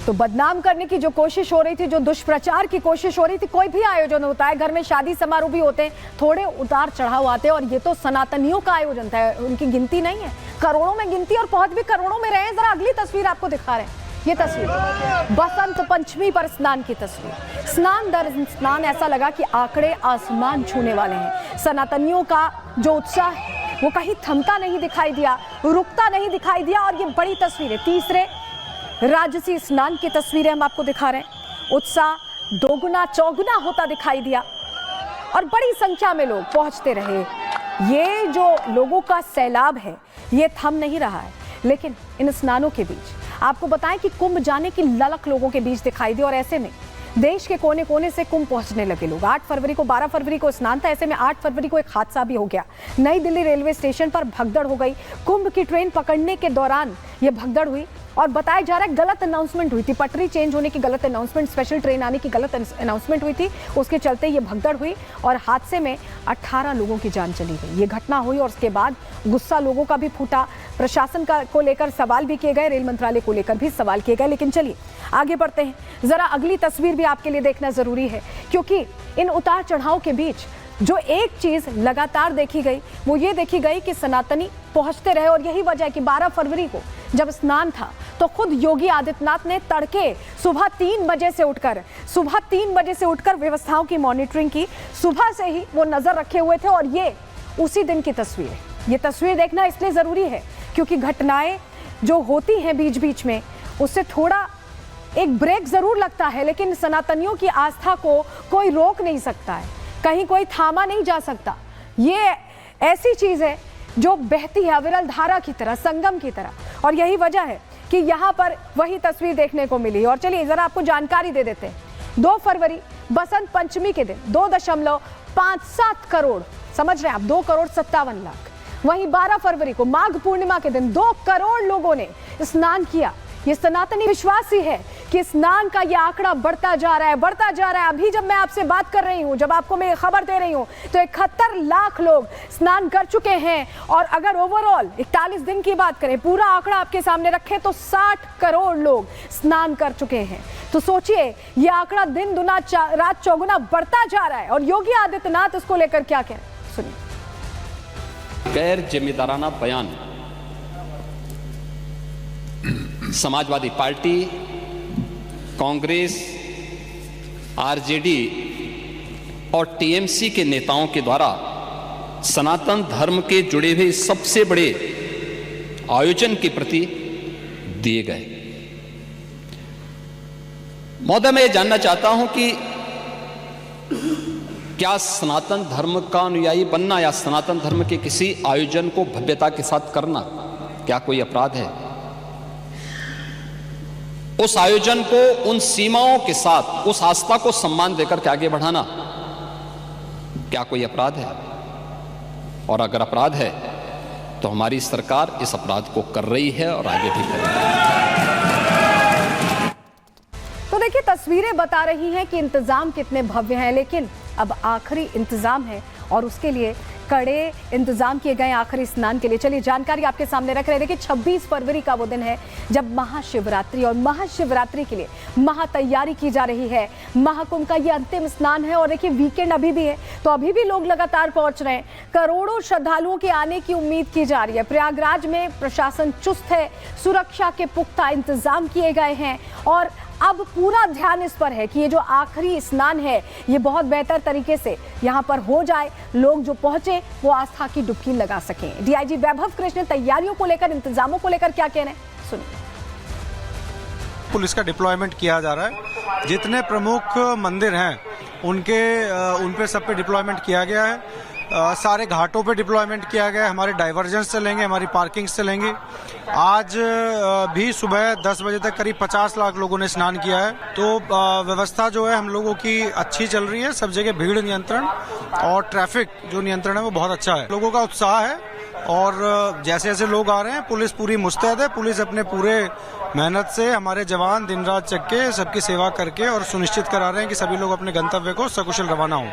तो बदनाम करने की जो कोशिश हो रही थी, जो दुष्प्रचार की कोशिश हो रही थी, कोई भी आयोजन होता है, घर में शादी समारोह भी होते हैं, थोड़े उतार चढ़ाव आते हैं, और ये तो सनातनियों का आयोजन था, उनकी गिनती नहीं है, करोड़ों में गिनती और पहुंच भी करोड़ों में रहे हैं। जरा अगली तस्वीर आपको दिखा रहे हैं, ये तस्वीर बसंत पंचमी पर स्नान की तस्वीर। स्नान दर स्नान ऐसा लगा कि आंकड़े आसमान छूने वाले हैं। सनातनियों का जो उत्साह है वो कहीं थमता नहीं दिखाई दिया, रुकता नहीं दिखाई दिया। और ये बड़ी तस्वीर है, तीसरे राजसी स्नान की तस्वीरें हम आपको दिखा रहे हैं। उत्साह दोगुना चौगुना होता दिखाई दिया और बड़ी संख्या में लोग पहुंचते रहे। ये जो लोगों का सैलाब है ये थम नहीं रहा है, लेकिन इन स्नानों के बीच आपको बताएं कि कुंभ जाने की ललक लोगों के बीच दिखाई दी। और ऐसे में देश के कोने कोने से कुंभ पहुंचने लगे लोग। 8 फरवरी को 12 फरवरी को स्नान था, ऐसे में 8 फरवरी को एक हादसा भी हो गया। नई दिल्ली रेलवे स्टेशन पर भगदड़ हो गई। कुंभ की ट्रेन पकड़ने के दौरान ये भगदड़ हुई और बताया जा रहा है गलत अनाउंसमेंट हुई थी, पटरी चेंज होने की गलत अनाउंसमेंट, स्पेशल ट्रेन आने की गलत अनाउंसमेंट हुई थी, उसके चलते ये भगदड़ हुई और हादसे में 18 लोगों की जान चली गई। ये घटना हुई और उसके बाद गुस्सा लोगों का भी फूटा, प्रशासन को लेकर सवाल भी किए गए, रेल मंत्रालय को लेकर भी सवाल किए गए। लेकिन चलिए आगे बढ़ते हैं, जरा अगली तस्वीर भी आपके लिए देखना जरूरी है, क्योंकि इन उतार चढ़ाव के बीच जो एक चीज लगातार देखी गई वो ये देखी गई कि सनातनी पहुंचते रहे। और यही वजह है कि 12 फरवरी को जब स्नान था तो खुद योगी आदित्यनाथ ने तड़के सुबह 3 बजे से उठकर व्यवस्थाओं की मॉनिटरिंग की। सुबह से ही वो नजर रखे हुए थे और ये उसी दिन की तस्वीर है। ये तस्वीर देखना इसलिए जरूरी है क्योंकि घटनाएं जो होती हैं बीच बीच में उससे थोड़ा एक ब्रेक जरूर लगता है, लेकिन सनातनियों की आस्था को कोई रोक नहीं सकता है, कहीं कोई थामा नहीं जा सकता। ये ऐसी चीज है जो बहती है अविरल धारा की तरह, संगम की तरह। और यही वजह है कि यहाँ पर वही तस्वीर देखने को मिली। और चलिए जरा आपको जानकारी दे देते हैं। 2 फरवरी बसंत पंचमी के दिन 2.57 करोड़, समझ रहे हैं आप, 2,57,00,000। वहीं 12 फरवरी को माघ पूर्णिमा के दिन 2 करोड़ लोगों ने स्नान किया। ये सनातनी विश्वास ही है कि स्नान का ये आंकड़ा बढ़ता जा रहा है। अभी जब मैं आपसे बात कर रही हूँ, जब आपको मैं ये खबर दे रही हूँ, तो 71 लाख लोग स्नान कर चुके हैं। और अगर ओवरऑल 41 दिन की बात करें, पूरा आंकड़ा आपके सामने रखें, तो 60 करोड़ लोग स्नान कर चुके हैं। तो सोचिए ये आंकड़ा दिन दुना रात चौगुना बढ़ता जा रहा है। और योगी आदित्यनाथ इसको लेकर क्या कह रहे हैं, सुनिए। गैर जिम्मेदाराना बयान समाजवादी पार्टी, कांग्रेस, आरजेडी और टीएमसी के नेताओं के द्वारा सनातन धर्म के जुड़े हुए सबसे बड़े आयोजन के प्रति दिए गए। महोदय, मैं ये जानना चाहता हूं कि क्या सनातन धर्म का अनुयायी बनना या सनातन धर्म के किसी आयोजन को भव्यता के साथ करना क्या कोई अपराध है? उस आयोजन को उन सीमाओं के साथ, उस आस्था को सम्मान देकर के आगे बढ़ाना क्या कोई अपराध है? और अगर अपराध है तो हमारी सरकार इस अपराध को कर रही है और आगे भी करेगी। तो देखिए तस्वीरें बता रही हैं कि इंतजाम कितने भव्य हैं, लेकिन अब आखिरी इंतजाम है और उसके लिए कड़े इंतजाम किए गए आखिरी स्नान के लिए। चलिए जानकारी आपके सामने रख रहे हैं। देखिए 26 फरवरी का वो दिन है जब महाशिवरात्रि, और महाशिवरात्रि के लिए महातैयारी की जा रही है। महाकुंभ का ये अंतिम स्नान है और देखिए वीकेंड अभी भी है, तो अभी भी लोग लगातार पहुंच रहे हैं। करोड़ों श्रद्धालुओं के आने की उम्मीद की जा रही है। प्रयागराज में प्रशासन चुस्त है, सुरक्षा के पुख्ता इंतजाम किए गए हैं और अब पूरा ध्यान इस पर है कि ये जो आखिरी स्नान है ये बहुत बेहतर तरीके से यहाँ पर हो जाए, लोग जो पहुंचे वो आस्था की डुबकी लगा सकें। डीआईजी वैभव कृष्ण ने तैयारियों को लेकर, इंतजामों को लेकर क्या कह रहे हैं, सुनिए। पुलिस का डिप्लॉयमेंट किया जा रहा है। जितने प्रमुख मंदिर हैं उन पे सब पे डिप्लॉयमेंट किया गया है। सारे घाटों पे डिप्लॉयमेंट किया गया है। हमारे डाइवर्जेंस से लेंगे, हमारी पार्किंग से लेंगे। आज भी सुबह 10 बजे तक करीब 50 लाख लोगों ने स्नान किया है। तो व्यवस्था जो है हम लोगों की अच्छी चल रही है। सब जगह भीड़ नियंत्रण और ट्रैफिक जो नियंत्रण है वो बहुत अच्छा है। लोगों का उत्साह है और जैसे जैसे लोग आ रहे हैं पुलिस पूरी मुस्तैद है। पुलिस अपने पूरे मेहनत से, हमारे जवान दिन रात जग के सबकी सेवा करके और सुनिश्चित करा रहे हैं कि सभी लोग अपने गंतव्य को सकुशल रवाना हों।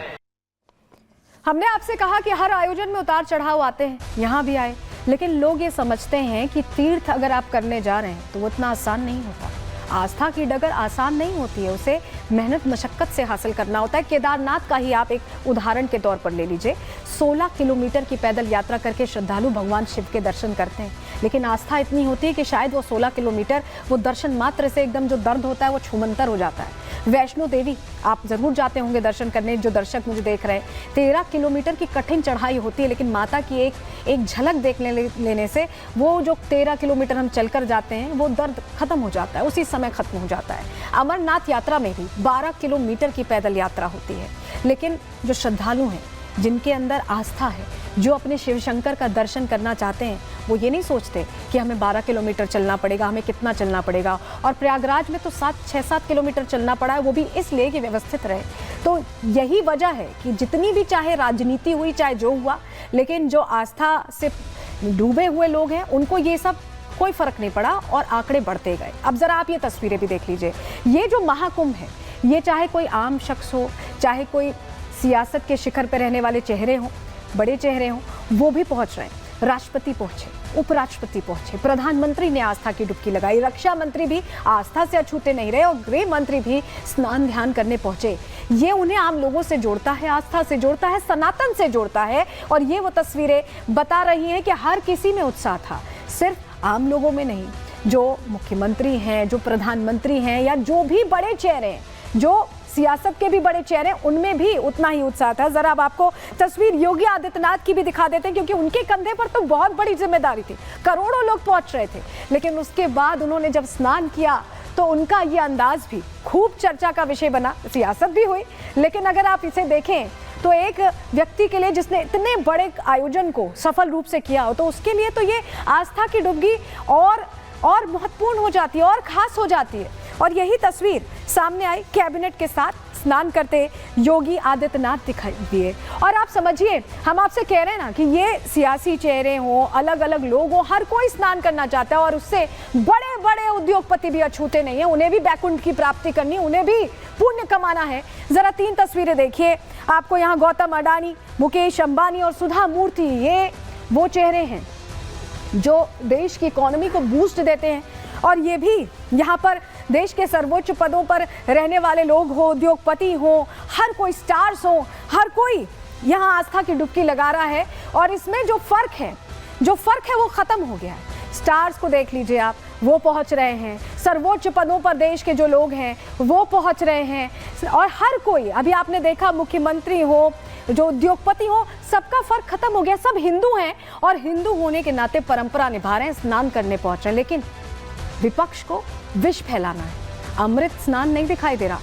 हमने आपसे कहा कि हर आयोजन में उतार चढ़ाव आते हैं, यहाँ भी आए, लेकिन लोग ये समझते हैं कि तीर्थ अगर आप करने जा रहे हैं तो वो इतना आसान नहीं होता। आस्था की डगर आसान नहीं होती है, उसे मेहनत मशक्कत से हासिल करना होता है। केदारनाथ का ही आप एक उदाहरण के तौर पर ले लीजिए। 16 किलोमीटर की पैदल यात्रा करके श्रद्धालु भगवान शिव के दर्शन करते हैं, लेकिन आस्था इतनी होती है कि शायद वो 16 किलोमीटर वो दर्शन मात्र से एकदम जो दर्द होता है वो छूमंतर हो जाता है। वैष्णो देवी आप जरूर जाते होंगे दर्शन करने, जो दर्शक मुझे देख रहे हैं। 13 किलोमीटर की कठिन चढ़ाई होती है, लेकिन माता की एक झलक देख लेने से वो जो 13 किलोमीटर हम चलकर जाते हैं वो दर्द खत्म हो जाता है, उसी समय खत्म हो जाता है। अमरनाथ यात्रा में भी 12 किलोमीटर की पैदल यात्रा होती है, लेकिन जो श्रद्धालु हैं, जिनके अंदर आस्था है, जो अपने शिव शंकर का दर्शन करना चाहते हैं, वो ये नहीं सोचते कि हमें 12 किलोमीटर चलना पड़ेगा, हमें कितना चलना पड़ेगा। और प्रयागराज में तो 6-7 किलोमीटर चलना पड़ा है, वो भी इसलिए कि व्यवस्थित रहे। तो यही वजह है कि जितनी भी चाहे राजनीति हुई, चाहे जो हुआ, लेकिन जो आस्था से डूबे हुए लोग हैं उनको ये सब कोई फर्क नहीं पड़ा और आंकड़े बढ़ते गए। अब जरा आप ये तस्वीरें भी देख लीजिए। ये जो महाकुंभ है, ये चाहे कोई आम शख्स हो, चाहे कोई सियासत के शिखर पर रहने वाले चेहरे हों, बड़े चेहरे हों, वो भी पहुंच रहे हैं। राष्ट्रपति पहुंचे, उपराष्ट्रपति पहुंचे, प्रधानमंत्री ने आस्था की डुबकी लगाई, रक्षा मंत्री भी आस्था से अछूते नहीं रहे और गृह मंत्री भी स्नान ध्यान करने पहुंचे। ये उन्हें आम लोगों से जोड़ता है, आस्था से जोड़ता है, सनातन से जोड़ता है। और ये वो तस्वीरें बता रही हैं कि हर किसी में उत्साह था, सिर्फ आम लोगों में नहीं। जो मुख्यमंत्री हैं, जो प्रधानमंत्री हैं, या जो भी बड़े चेहरे हैं, जो सियासत के भी बड़े चेहरे, उनमें भी उतना ही उत्साह था। जरा अब आपको तस्वीर योगी आदित्यनाथ की भी दिखा देते हैं, क्योंकि उनके कंधे पर तो बहुत बड़ी जिम्मेदारी थी। करोड़ों लोग पहुंच रहे थे, लेकिन उसके बाद उन्होंने जब स्नान किया तो उनका ये अंदाज भी खूब चर्चा का विषय बना। सियासत भी हुई, लेकिन अगर आप इसे देखें तो एक व्यक्ति के लिए जिसने इतने बड़े आयोजन को सफल रूप से किया हो, तो उसके लिए तो ये आस्था की डुबकी और महत्वपूर्ण हो जाती है और खास हो जाती है। और यही तस्वीर सामने आई, कैबिनेट के साथ स्नान करते योगी आदित्यनाथ दिखाई दिए। और आप समझिए, हम आपसे कह रहे हैं ना कि ये सियासी चेहरे हों, अलग अलग लोग हों, हर कोई स्नान करना चाहता है और उससे बड़े बड़े उद्योगपति भी अछूते नहीं है। उन्हें भी बैकुंठ की प्राप्ति करनी है, उन्हें भी पुण्य कमाना है। जरा 3 तस्वीरें देखिए आपको यहाँ। गौतम अडानी, मुकेश अंबानी और सुधा मूर्ति, ये वो चेहरे हैं जो देश की इकोनॉमी को बूस्ट देते हैं। और ये भी यहाँ पर देश के सर्वोच्च पदों पर रहने वाले लोग हो, उद्योगपति हो, हर कोई स्टार्स हो, हर कोई यहाँ आस्था की डुबकी लगा रहा है। और इसमें जो फर्क है वो खत्म हो गया है। स्टार्स को देख लीजिए आप, वो पहुंच रहे हैं, सर्वोच्च पदों पर देश के जो लोग हैं वो पहुंच रहे हैं। और हर कोई, अभी आपने देखा, मुख्यमंत्री हो, जो उद्योगपति हो, सबका फर्क खत्म हो गया। सब हिंदू हैं और हिंदू होने के नाते परंपरा निभा रहे हैं, स्नान करने पहुंच रहे हैं। लेकिन विपक्ष को विष फैलाना है, अमृत स्नान नहीं दिखाई दे रहा।